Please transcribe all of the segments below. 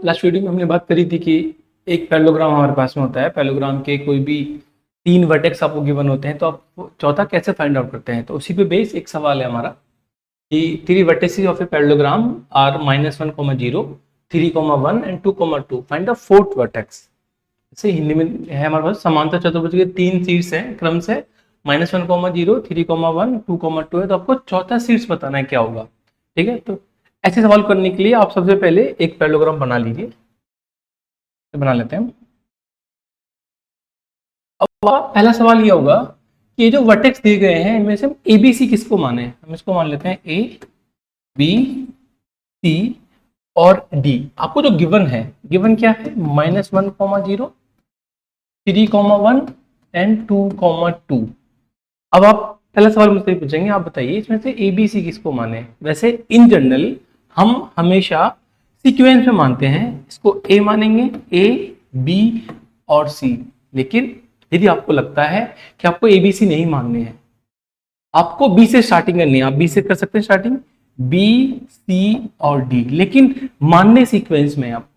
Last video में हमने बात करी थी कि एक पैरेललोग्राम हमारे पास में होता है। पैरेललोग्राम के कोई भी 3 वर्टेक्स आपको गिवन होते हैं तो आप चौथा कैसे फाइंड आउट करते हैं। तो उसी पे बेस एक सवाल है हमारा कि 3 vertexes of a parallelogram are -1, 0, 3, 1 and 2, 2 find the fourth vertex. जैसे हिंदी में है हमारे पास समांतर चतुर्भुज के 3 शीर्ष हैं क्रम से -1, 0, 3, 1, 2, 2 है। तो आपको चौथा शीर्ष बताना है क्या होगा। ठीक है, तो ऐसे सवाल करने के लिए आप सबसे पहले एक पैरेललोग्राम बना लीजिए। तो बना लेते हैं। अब पहला सवाल ये होगा कि ये जो वर्टेक्स दिए गए हैं इनमें से हम ABC किसको माने। हम इसको मान लेते हैं A, B, C और D। आपको जो गिवन है, गिवन क्या है, -1, 0, 3, 1 एंड 2, 2। अब आप पहला सवाल मुझसे पूछेंगे, आप बताइए इसमें से ABC किसको माने। वैसे इन जनरल हम हमेशा सीक्वेंस में मानते हैं, इसको A मानेंगे, A, B और C। लेकिन यदि आपको लगता है कि आपको ABC नहीं मानने हैं, आपको B से स्टार्टिंग करनी है, आप B से कर सकते हैं स्टार्टिंग, B, C और D, लेकिन मानने सीक्वेंस में आपको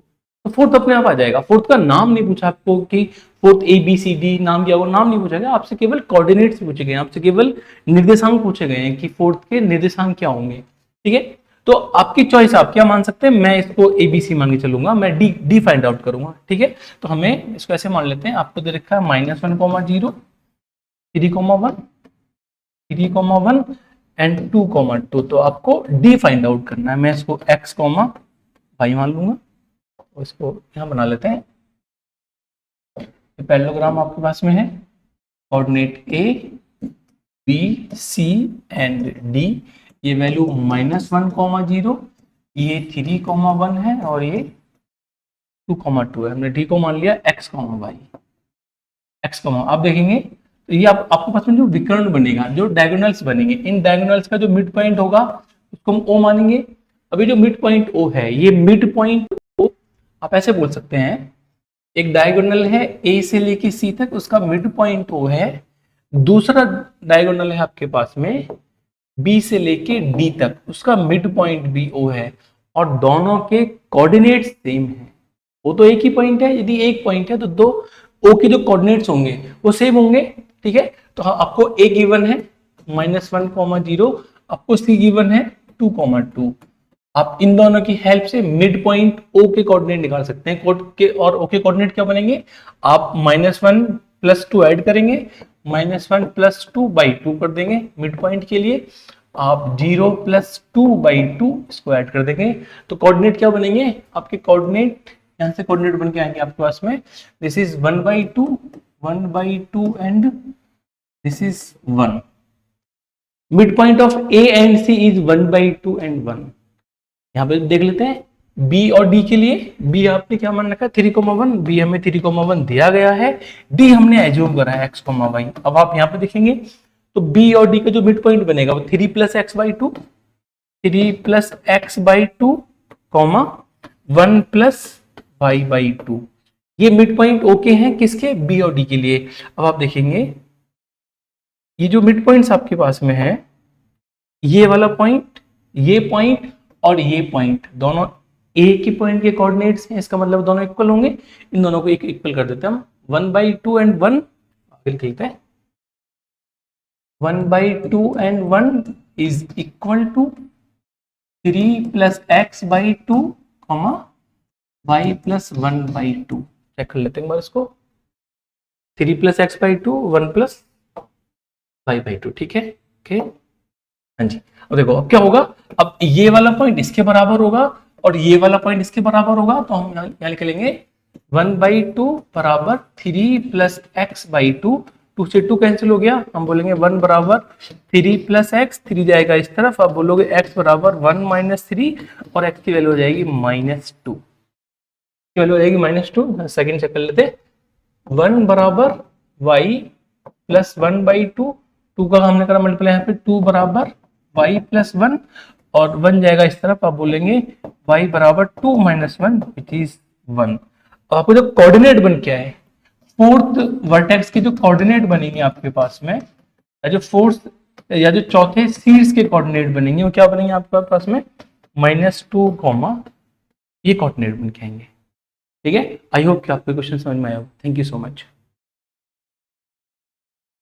तो फोर्थ अपने आप आ जाएगा। फोर्थ का नाम नहीं पूछा आपको कि फोर्थ ABCD नाम दिया, वो नाम नहीं पूछा गया आपसे, केवल कोऑर्डिनेट्स पूछे गए, आपसे केवल निर्देशांक पूछे गए हैं कि फोर्थ के निर्देशांक क्या होंगे। ठीक है, तो आपकी चॉइस, आप क्या मान सकते हैं। मैं इसको ABC मान के चलूंगा, मैं D फाइंड आउट करूंगा। ठीक है, तो हमें इसको ऐसे मान लेते हैं, आपको दे रखा है -1, 0, 3, 1 एंड 2, 2। तो आपको D फाइंड आउट करना है। मैं इसको X, Y मान लूंगा, इसको यहां बना लेते हैं। पैरेललोग्राम आपके पास में है, coordinate A, B, C and D। ये वैल्यू -1, 0, ये 3, 1 है और ये 2, 2 है। हमने D को मान लिया X, Y। आप देखेंगे तो ये आपके पास में जो विकर्ण बनेगा, जो डायगोनल्स बनेंगे, इन डायगोनल्स का जो मिड पॉइंट होगा उसको हम O मानेंगे। अभी जो मिड पॉइंट O है, ये मिड पॉइंट O आप ऐसे बोल सकते हैं, एक डायगोनल है A से लेके C तक, उसका मिड पॉइंट O है। दूसरा डायगोनल है आपके पास में B से लेके D तक, उसका मिड पॉइंट भी O है और दोनों के कोऑर्डिनेट्स सेम है। वो तो एक ही पॉइंट है, यदि एक पॉइंट है तो दो O के जो कोऑर्डिनेट्स होंगे वो सेम होंगे। ठीक है, तो आपको A गिवन है -1, 0, आपको C गिवन है 2, 2। आप इन दोनों की हेल्प से मिड पॉइंट O के कोऑर्डिनेट निकाल सकते हैं। और O के कोऑर्डिनेट क्या बनेंगे, आप -1 + 2 ऐड करेंगे, -1 + 2/2 कर देंगे मिड पॉइंट के लिए, आप 0 + 2/2 इसको ऐड कर देंगे। तो कोऑर्डिनेट क्या बनेंगे आपके, कोऑर्डिनेट यहां से कोऑर्डिनेट बन के आएंगे आपके पास में, this is 1/2 and this is 1। Mid point of A and C is 1/2 and 1। यहाँ पे देख लेते हैं B और D के लिए। B आपने क्या मान रखा है, 3, 1। B हमें 3, 1 दिया गया है, D हमने एज्यूम करा है X, Y। अब आप यहाँ पे देखेंगे तो B और D का जो मिड पॉइंट बनेगा वो 3 + x/2, 3 + x/2, 1 + y/2। ये मिड पॉइंट ओके हैं किसके, B और D के लिए। अब आप देखेंगे ये जो मिड पॉइंट्स आपके पास में है, ये वाला पॉइंट, ये पॉइंट और ये पॉइंट, दोनों एक ही पॉइंट के कोऑर्डिनेट्स हैं, इसका मतलब दोनों इक्वल होंगे। इन दोनों को एक इक्वल कर देते हैं हम, 1/2 एंड 1 लिखते हैं, 1/2 and 1 is equal to 3 + x/2, y + 1/2। Check कर लेते हैं एक बार इसको, 3 + x/2, 1 + y/2। ठीक है, ओके, हाँ जी। अब देखो अब क्या होगा, अब ये वाला पॉइंट इसके बराबर होगा और ये वाला पॉइंट इसके बराबर होगा, तो हम यहाँ लिख लेंगे 1/2 बराबर 3 + x/2, 2 से 2 कैंसिल हो गया, हम बोलेंगे 1 बराबर 3 + x, 3 जाएगा इस तरफ, अब बोलोगे x बराबर 1 - 3 और x की वैल्यू हो जाएगी -2, की वैल्यू हो जाएगी -2। सेकंड चेक कर लेते, 1 बराबर y + 1/2, 2 का हमने करा मल्टीप्लाई यहाँ पे, 2 बराबर y + 1 और 1 जाएगा इस तरफ, आप बोलेंगे y बराबर 2 - 1 विच इज 1। आपको जो कोऑर्डिनेट बन के आए, फोर्थ वर्टेक्स के जो कोऑर्डिनेट बनेंगे आपके पास में, या जो फोर्थ या जो चौथे शीर्ष के कोऑर्डिनेट बनेंगे वो क्या बनेंगे आपके पास में, -2, ये कोऑर्डिनेट बन के आएंगे। ठीक है। आई होप कि आपको क्वेश्चन समझ में आया हो। Thank you so much.